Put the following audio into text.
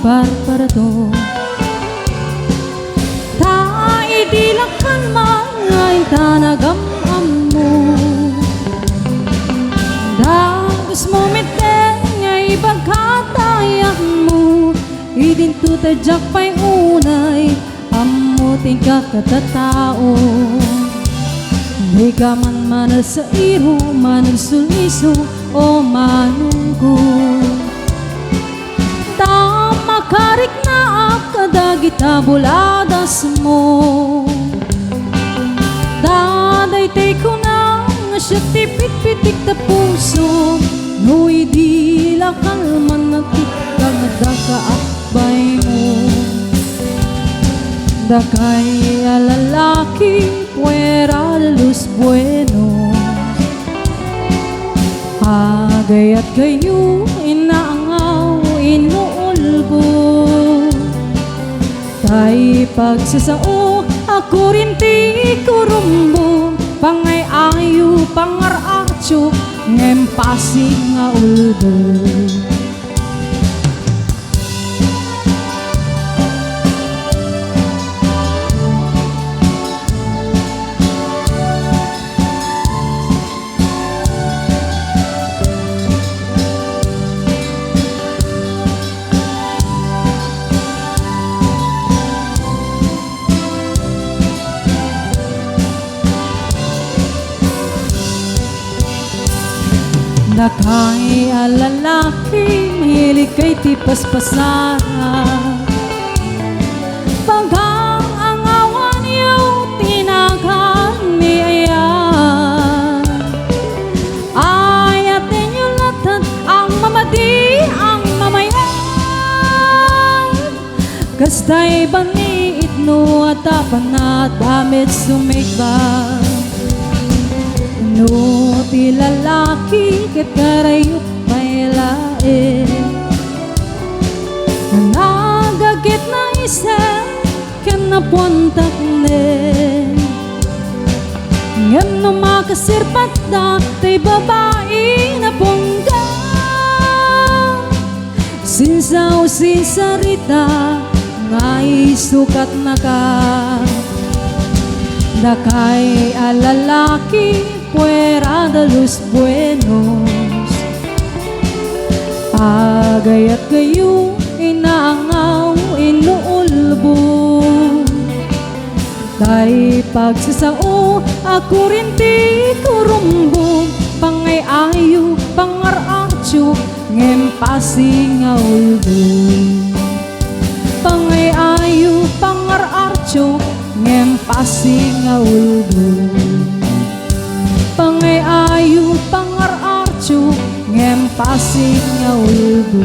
parparado ta idilakan mga tanagam mo dagos mo miteng ay pagkatayan mo idin tutadyak pa'y unay amutin ka katatao di ka man manal sa iro manal suliso o manunggo ta makarik na kadagit na buladas mo dadaytay ko na nga siya tipit-pitik ta puso no idila kalman nagtikang nagdakaakbay mo dakay alalaki fuera de los buenos agay at kayo inaangaw inuulbo tay pagsasao ako rin ti kurumbo pangay ayo pangararcho ngem pasing nga ulbo dakay alalaki mahilig kay tipas-pasara paggang ang awan yung tinagan ni ayan ayatin yung lahat ang mamadi ang mamayan kastay baniit no at tapan na damit sumigba no ti lalaki ket karayot may lae nagagit na isa ken napuntak ne ngem no makasirpat da tay babae na bongga sinsaw sinsarita nga isukat na ka dakay alalaki fuera de los buenos agay at kayo inaangaw inuulbo tay pagsasao ako rin ti kurumbo pangay ayo pangararcho ngem pasing nga ulbo pangay ayo pangararcho ngem pasing nga ulbo pangay ayo pangararcho ngem pasing nga ulbo